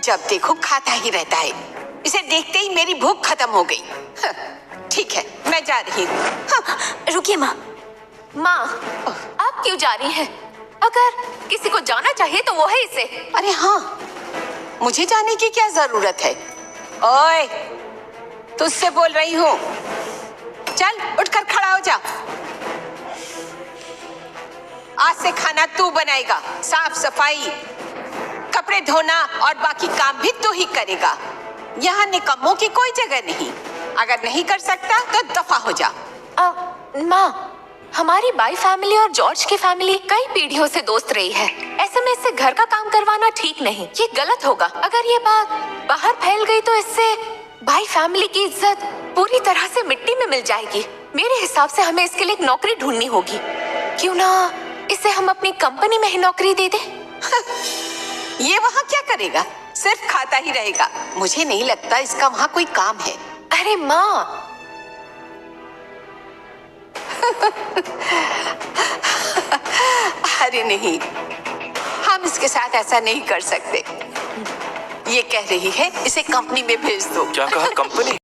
जब देखो खाता ही रहता है। इसे देखते ही मेरी भूख खत्म हो गई। ठीक है, मैं जा रही हूँ। रुकिए माँ। माँ, आप क्यों जा रही हैं? अगर किसी को जाना चाहिए तो वो है इसे। अरे हाँ, मुझे जाने की क्या जरूरत है? ओए, तुझसे बोल रही हूँ। चल, उठकर खड़ा हो जा। आज से खाना तू बनाएगा, साफ सफाई, कपड़े धोना और बाकी काम भी तू ही करेगा। यहाँ निकम्मों की कोई जगह नहीं। अगर नहीं कर सकता तो दफा हो जा। माँ, हमारी बाई फैमिली और जॉर्ज की फैमिली कई पीढ़ियों से दोस्त रही है। ऐसे में इससे घर का काम करवाना ठीक नहीं, ये गलत होगा। अगर ये बात बाहर फैल गई तो इससे बाई फैमिली की इज्जत पूरी तरह से मिट्टी में मिल जाएगी। मेरे हिसाब से हमें इसके लिए एक नौकरी ढूंढनी होगी। क्यों ना इसे हम अपनी कंपनी में ही नौकरी दे दें? ये वहाँ क्या करेगा? सिर्फ खाता ही रहेगा। मुझे नहीं लगता इसका वहाँ कोई काम है। अरे माँ, अरे नहीं, हम इसके साथ ऐसा नहीं कर सकते। ये कह रही है इसे कंपनी में भेज दो। क्या कहा, कंपनी?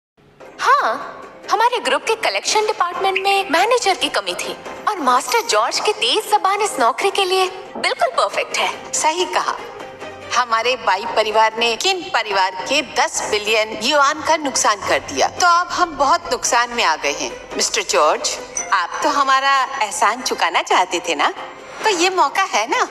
हाँ, हमारे ग्रुप के कलेक्शन डिपार्टमेंट में मैनेजर की कमी थी और मास्टर जॉर्ज के तेज ज़बान इस नौकरी के लिए बिल्कुल परफेक्ट है। सही कहा। हमारे बाई परिवार ने किन परिवार के 10 बिलियन युआन का नुकसान कर दिया, तो अब हम बहुत नुकसान में आ गए हैं। मिस्टर जॉर्ज, आप तो हमारा एहसान चुकाना चाहते थे ना, तो ये मौका है ना।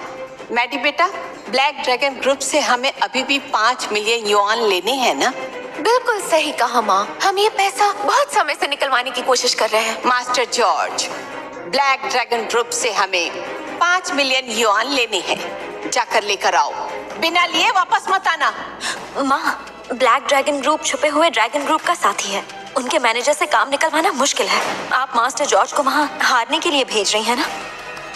मैडी बेटा, ब्लैक ड्रैगन ग्रुप से हमें अभी भी 5 मिलियन युआन लेने हैं ना? बिल्कुल सही कहा माँ, हम ये पैसा बहुत समय से निकलवाने की कोशिश कर रहे हैं। Master George, black dragon group से हमें 5 मिलियन युआन लेने हैं। जाकर लेकर आओ, बिना लिए वापस मत आना। माँ, ब्लैक ड्रैगन ग्रुप छुपे हुए ड्रैगन ग्रुप का साथी है। उनके मैनेजर से काम निकलवाना मुश्किल है। आप मास्टर जॉर्ज को वहाँ हारने के लिए भेज रही हैं ना?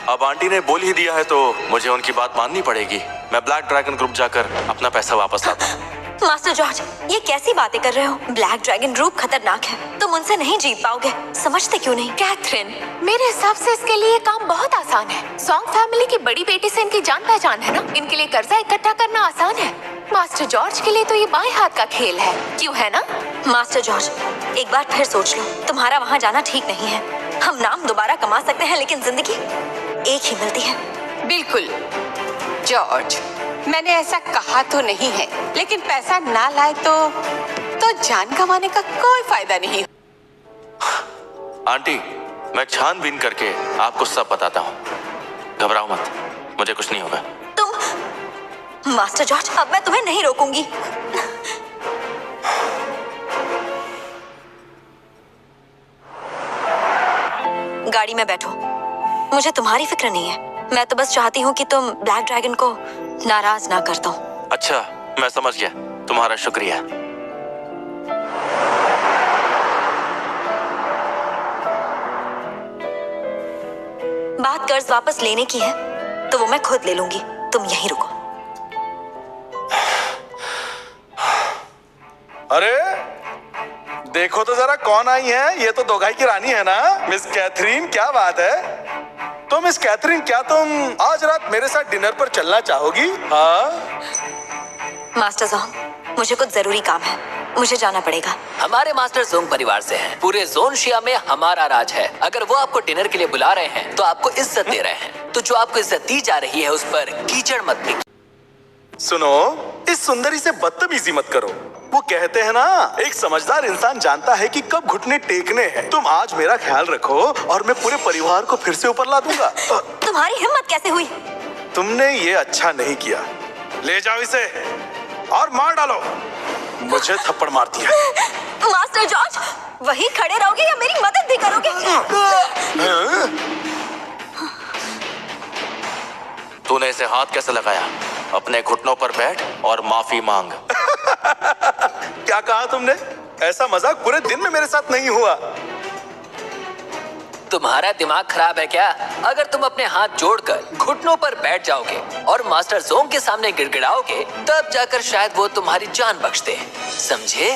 अब आंटी ने बोल ही दिया है तो मुझे उनकी बात माननी पड़ेगी। मैं ब्लैक ड्रैगन ग्रुप जाकर अपना पैसा वापस लाता हूँ। मास्टर जॉर्ज, ये कैसी बातें कर रहे हो? ब्लैक ड्रैगन ग्रुप खतरनाक है, तुम उनसे नहीं जीत पाओगे। समझते क्यों नहीं? कैथरीन, मेरे हिसाब से इसके लिए काम बहुत आसान है। सॉन्ग फैमिली की बड़ी बेटी से इनकी जान पहचान है ना, इनके लिए कर्जा इकट्ठा करना आसान है। मास्टर जॉर्ज के लिए तो ये बाएं हाथ का खेल है, क्यों है ना? मास्टर जॉर्ज, एक बार फिर सोच लो, तुम्हारा वहाँ जाना ठीक नहीं है। हम नाम दोबारा कमा सकते हैं लेकिन जिंदगी एक ही मिलती है। बिल्कुल जॉर्ज, मैंने ऐसा कहा तो नहीं है, लेकिन पैसा ना लाए तो जान गंवाने का कोई फायदा नहीं। आंटी, मैं छानबीन करके आपको सब बताता हूँ, घबराओ मत, मुझे कुछ नहीं होगा। तुम मास्टर जॉर्ज, अब मैं तुम्हें नहीं रोकूंगी। गाड़ी में बैठो, मुझे तुम्हारी फिक्र नहीं है। मैं तो बस चाहती हूँ कि तुम ब्लैक ड्रैगन को नाराज ना कर दो। अच्छा, मैं समझ गया, तुम्हारा शुक्रिया। बात कर्ज वापस लेने की है तो वो मैं खुद ले लूंगी, तुम यहीं रुको। अरे देखो तो जरा कौन आई है। ये तो दोगाई की रानी है ना, मिस कैथरीन। क्या बात है। तो मिस कैथरीन, क्या तुम आज रात मेरे साथ डिनर पर चलना चाहोगी? हाँ मास्टर जोंग, मुझे कुछ जरूरी काम है, मुझे जाना पड़ेगा। हमारे मास्टर जोंग परिवार से हैं। पूरे जोन शिया में हमारा राज है। अगर वो आपको डिनर के लिए बुला रहे हैं तो आपको इज्जत दे रहे हैं, तो जो आपको इज्जत दी जा रही है उस पर कीचड़ मत फेंकिए। सुनो, इस सुंदरी से बदतमीजी मत करो। वो कहते हैं ना, एक समझदार इंसान जानता है कि कब घुटने टेकने हैं। तुम आज मेरा ख्याल रखो और मैं पूरे परिवार को फिर से ऊपर ला दूंगा। तुम्हारी हिम्मत कैसे हुई? तुमने ये अच्छा नहीं किया। ले जाओ इसे और मार डालो। मुझे थप्पड़ मार दिया। मास्टर जॉर्ज, वहीं खड़े रहोगे या मेरी मदद भी करोगे? तूने इसे हाथ कैसे लगाया? अपने घुटनों पर बैठ और माफी मांग। क्या कहा तुमने? ऐसा मजाक पूरे दिन में मेरे साथ नहीं हुआ। तुम्हारा दिमाग खराब है क्या? अगर तुम अपने हाथ जोड़कर घुटनों पर बैठ जाओगे और मास्टर जोंग के सामने गिड़गिड़ाओगे, तब जाकर शायद वो तुम्हारी जान बख्श दे, समझे?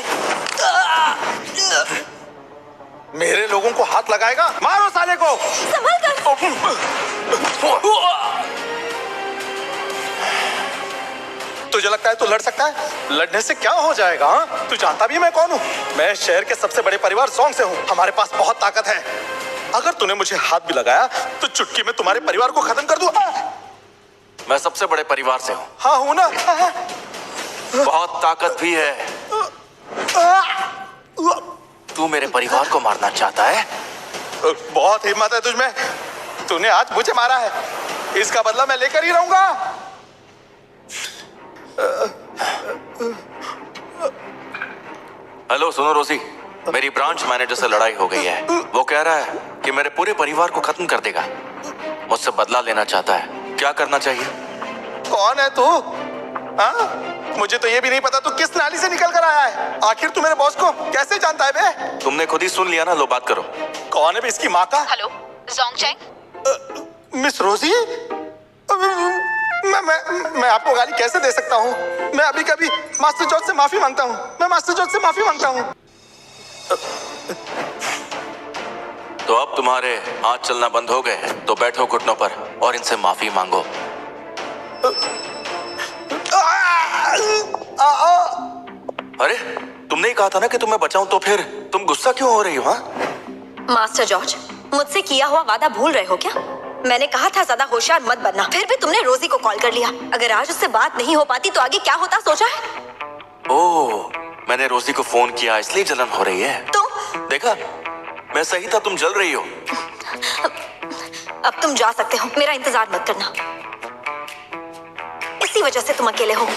मेरे लोगों को हाथ लगाएगा? मारो साले को। संभल कर। तो तुझे लगता है तू लड़ सकता है? लड़ने से क्या हो जाएगा? हाँ? तू जानता भी है मैं कौन हूँ? मैं शहर के सबसे बड़े परिवार जोंग से हूँ। हमारे पास बहुत ताकत है। अगर तूने मुझे हाथ भी लगाया तो चुटकी में तुम्हारे परिवार को खत्म कर दूं। मैं सबसे बड़े परिवार से हूँ। हाँ हूँ ना। बहुत ताकत भी है। तू मेरे परिवार को मारना चाहता है? बहुत हिम्मत है तुझमें। तूने आज मुझे मारा है, इसका बदला मैं लेकर ही रहूंगा। हेलो सुनो रोजी, मेरी ब्रांच मैनेजर से लड़ाई हो गई है। वो कह रहा है कि मेरे पूरे परिवार को खत्म कर देगा। मुझसे बदला लेना चाहता है। क्या करना चाहिए? कौन है तू? हाँ? मुझे तो ये भी नहीं पता तू किस नाली से निकल कर आया है। आखिर तू मेरे बॉस को कैसे जानता है बे? तुमने खुद ही सुन लिया ना, लो बात करो। कौन है बे इसकी माँ का? हेलो जोंगचैंग। Miss Rosie? मैं आपको गाली कैसे दे सकता हूँ? मैं अभी कभी मास्टर जॉर्ज से माफी मांगता हूँ। मैं मास्टर जॉर्ज से माफी मांगता हूँ। तो अब तुम्हारे हाथ चलना बंद हो गए हैं, तो बैठो घुटनों पर और इनसे माफी मांगो। अरे तुमने ही कहा था ना कि तुम्हें बचाऊं, तो फिर तुम गुस्सा क्यों हो रही हो? हाँ? मास्टर जॉर्ज, मुझसे किया हुआ वादा भूल रहे हो क्या? मैंने कहा था ज्यादा होशियार मत बनना, फिर भी तुमने रोजी को कॉल कर लिया। अगर आज उससे बात नहीं हो पाती तो आगे क्या होता सोचा है? ओह, मैंने रोजी को फोन किया इसलिए जलन हो रही है। तुम देखा, मैं सही था, तुम जल रही हो। अब तुम जा सकते हो, मेरा इंतजार मत करना। इसी वजह से तुम अकेले हो।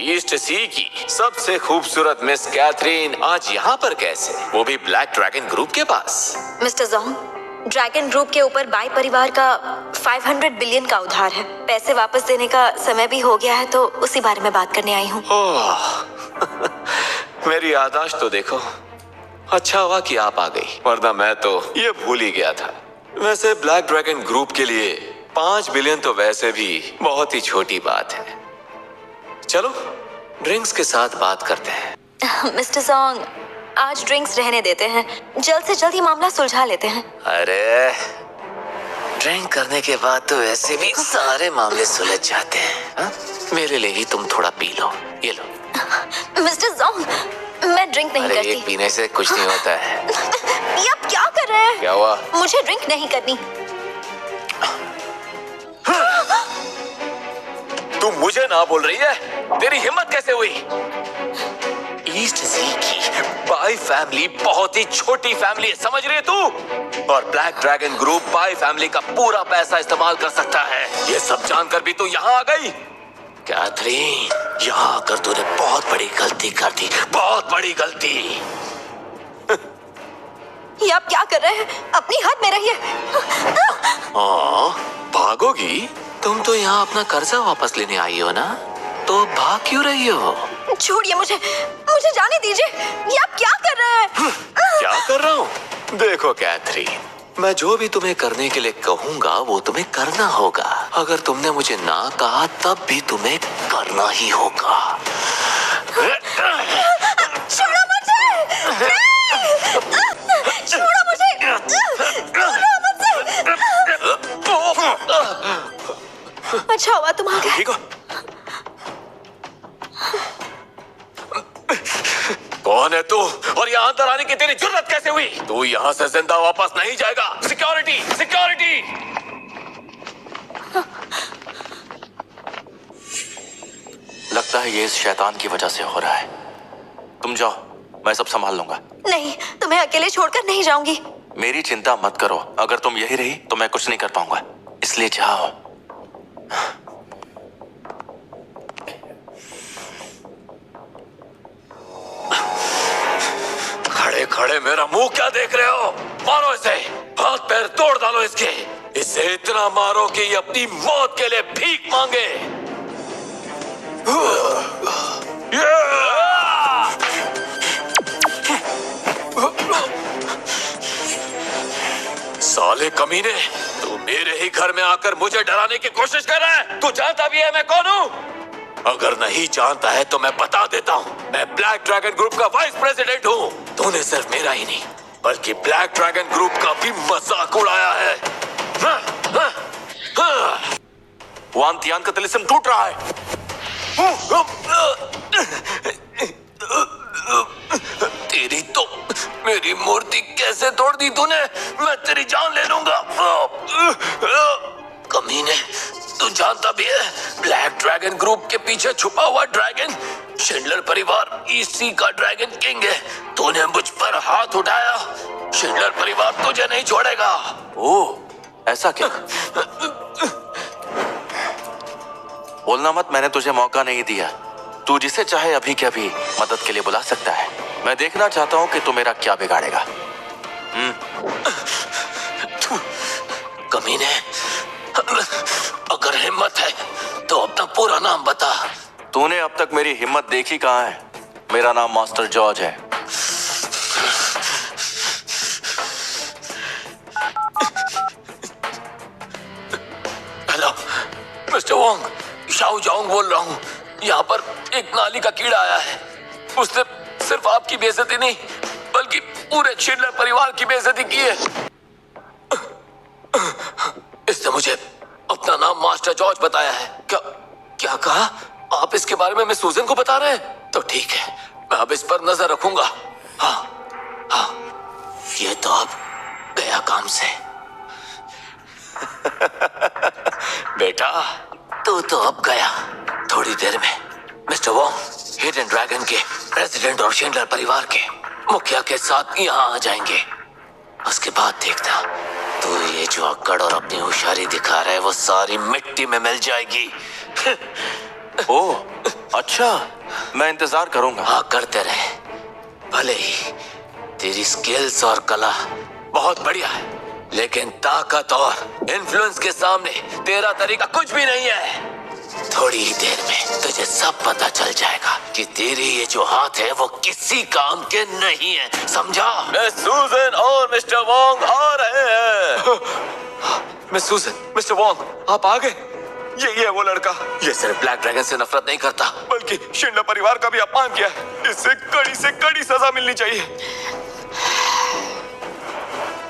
ईस्ट सी की सबसे खूबसूरत मिस कैथरीन आज यहाँ पर कैसे, वो भी ब्लैक ड्रैगन ग्रुप के पास? मिस्टर जोंग, ड्रैगन ग्रुप के ऊपर बाई परिवार का 500 बिलियन का उधार है। पैसे वापस देने का समय भी हो गया है, तो उसी बारे में बात करने आई हूँ। मेरी याददाश्त तो देखो। अच्छा हुआ कि आप आ गई, वरना मैं तो ये भूल ही गया था। वैसे ब्लैक ड्रैगन ग्रुप के लिए 5 बिलियन तो वैसे भी बहुत ही छोटी बात है। चलो ड्रिंक्स के साथ बात करते हैं। मिस्टर जोंग, आज ड्रिंक्स रहने देते हैं, जल्द से जल्द ये मामला सुलझा लेते हैं। अरे ड्रिंक करने के बाद तो ऐसे भी सारे मामले सुलझ जाते हैं। हा? मेरे लिए ही तुम थोड़ा पी लो, ये लो। मिस्टर जोंग, मैं ड्रिंक नहीं अरे करती। एक पीने से कुछ नहीं होता है। ये आप क्या कर रहे हैं? क्या हुआ? मुझे ड्रिंक नहीं करनी। तू मुझे ना बोल रही है? तेरी हिम्मत कैसे हुई? ईस्ट सी की बाई फैमिली बहुत ही छोटी फैमिली है, समझ रही है तू? और black dragon group by family का पूरा पैसा इस्तेमाल कर सकता है। ये सब जानकर भी तू यहाँ आ गई? कैथरीन, यहाँ आकर तूने बहुत बड़ी गलती कर दी, बहुत बड़ी गलती। ये आप क्या कर रहे हैं? अपनी हद में रहिए। हाँ, भागोगी? तुम तो यहाँ अपना कर्जा वापस लेने आई हो ना, तो भाग क्यों रही हो? छोड़िए मुझे जाने दीजिए। ये आप क्या कर रहे हैं? क्या कर रहा हूँ? देखो कैथरीन, मैं जो भी तुम्हें करने के लिए कहूँगा वो तुम्हें करना होगा। अगर तुमने मुझे ना कहा तब भी तुम्हें करना ही होगा। छोड़ो मुझे! छोड़ो मुझे! छोड़ो मुझे! अच्छा हुआ तुम आ गए। ठीक हो? कौन है तू और यहाँ अंदर आने की तेरी जुर्रत कैसे हुई? तू यहाँ से जिंदा वापस नहीं जाएगा। Security, security! लगता है ये इस शैतान की वजह से हो रहा है। तुम जाओ, मैं सब संभाल लूंगा। नहीं, तुम्हें अकेले छोड़कर नहीं जाऊंगी। मेरी चिंता मत करो, अगर तुम यही रही तो मैं कुछ नहीं कर पाऊंगा, इसलिए जाओ। खड़े खड़े मेरा मुंह क्या देख रहे हो? मारो इसे, हाथ पैर तोड़ डालो इसके। इसे इतना मारो कि ये अपनी मौत के लिए भीख मांगे। साले कमीने, तू मेरे ही घर में आकर मुझे डराने की कोशिश कर रहा है। तू जानता भी है मैं कौन हूँ? अगर नहीं जानता है तो मैं बता देता हूँ, मैं ब्लैक ड्रैगन ग्रुप का वाइस प्रेसिडेंट हूँ। तूने सिर्फ मेरा ही नहीं बल्कि ब्लैक ड्रैगन ग्रुप का भी मजाक उड़ाया है। वान तियान का तिलिस्म टूट रहा है। तेरी तो मेरी मूर्ति कैसे तोड़ दी तूने? मैं तेरी जान ले लूंगा। कमीने, तू जानता भी है ब्लैक ड्रैगन ग्रुप के पीछे छुपा हुआ ड्रैगन शिंडलर परिवार ईसी का ड्रैगन किंग है। तूने मुझ पर हाथ उठाया, शिंडलर परिवार तुझे नहीं छोड़ेगा। ओह, ऐसा क्या? बोलना मत, मैंने तुझे मौका नहीं दिया। तू जिसे चाहे अभी के अभी मदद के लिए बुला सकता है। मैं देखना चाहता हूँ कि तू मेरा क्या बिगाड़ेगा। कमीने, अगर हिम्मत है तो अपना पूरा नाम बता। तूने अब तक मेरी हिम्मत देखी कहाँ है? मेरा नाम मास्टर जॉर्ज है। हेलो मिस्टर वोंग, शाओ जाओंग बोल रहा हूँ। यहाँ पर एक नाली का कीड़ा आया है। उसने सिर्फ आपकी बेइज्जती नहीं बल्कि पूरे शिंडलर परिवार की बेइज्जती की है। इसने मुझे अपना नाम मास्टर जॉर्ज बताया है। क्या कहा? आप इसके बारे में मिस सूजन को बता रहे हैं? तो ठीक है, मैं अब इस पर नजर रखूंगा। हाँ, ये तो अब गया काम से। बेटा, तू तो अब गया। थोड़ी देर में मिस्टर वोंग हिडन ड्रैगन के प्रेसिडेंट और शिंडलर परिवार के मुखिया के साथ यहाँ आ जाएंगे। उसके बाद देखना, तू ये जो अक्कड़ और अपनी होशियारी दिखा रहा है वो सारी मिट्टी में मिल जाएगी। ओह, अच्छा, मैं इंतजार करूंगा। हाँ, करते रहे। भले ही तेरी स्किल्स और कला बहुत बढ़िया है, लेकिन ताकत और इन्फ्लुएंस के सामने तेरा तरीका कुछ भी नहीं है। थोड़ी ही देर में तुझे सब पता चल जाएगा कि तेरे ये जो हाथ है वो किसी काम के नहीं है, समझा? मिस सूजन और मिस्टर वोंग आ रहे हैं। मिस सूजन, मिस्टर वोंग, आप आ गए। यही है वो लड़का। ये सिर्फ ब्लैक ड्रैगन से नफरत नहीं करता बल्कि शिंडलर परिवार का भी अपमान किया है। इससे कड़ी से कड़ी सजा मिलनी चाहिए।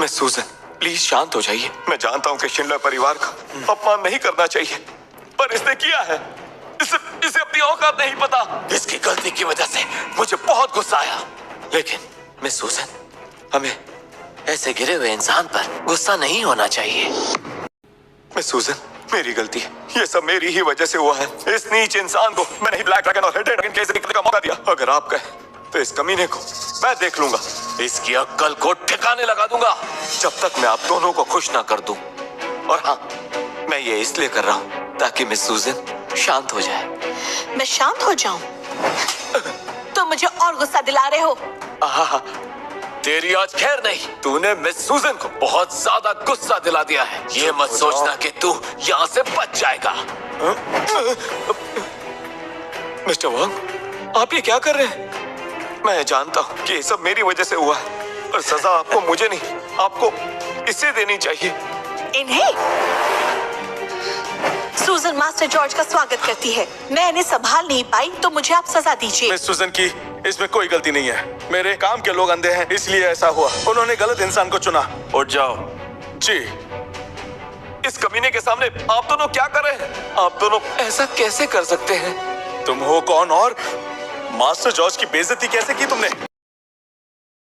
मिस सूजन, प्लीज शांत हो जाइए। मैं जानता हूँ कि शिंडलर परिवार का अपमान नहीं करना चाहिए, पर इसने किया है। इसे अपनी औकात नहीं पता। इसकी गलती की वजह से मुझे बहुत गुस्सा आया। लेकिन मिस सूजन, हमें ऐसे गिरे हुए इंसान पर गुस्सा नहीं होना चाहिए। मिस सूजन, मेरी गलती है। ये सब मेरी ही वजह से हुआ है। इस नीच इंसान को मैंने ही ब्लैक ड्रैगन और हिडन ड्रैगन के निकलने का मौका दिया। अगर आप कहें तो इस कमीने को मैं देख लूंगा। इसकी अक्ल को ठिकाने लगा दूंगा जब तक मैं आप दोनों को खुश ना कर दूं। और हाँ, मैं ये इसलिए कर रहा हूँ ताकि मिस सूजन शांत हो जाए। मैं शांत हो जाऊं? तो मुझे और गुस्सा दिला रहे हो। तेरी आज खैर नहीं। तूने मिस सूजन को बहुत ज्यादा गुस्सा दिला दिया है। ये मत सोचना कि तू यहाँ से बच जाएगा। मिस्टर वोंग, आप ये क्या कर रहे हैं? मैं जानता हूँ कि ये सब मेरी वजह से हुआ है, पर सजा आपको मुझे नहीं, आपको इसे देनी चाहिए। इन्हें? सूजन मास्टर जॉर्ज का स्वागत करती है। मैं इन्हें संभाल नहीं पाई तो मुझे आप सजा दीजिए। मिस सूजन की इसमें कोई गलती नहीं है। मेरे काम के लोग अंधे हैं, इसलिए ऐसा हुआ। उन्होंने गलत इंसान को चुना। उठ जाओ। जी। इस कमीने के सामने आप दोनों क्या कर रहे हैं? आप दोनों ऐसा कैसे कर सकते हैं? तुम हो कौन और मास्टर जॉर्ज की बेइज्जती कैसे की तुमने?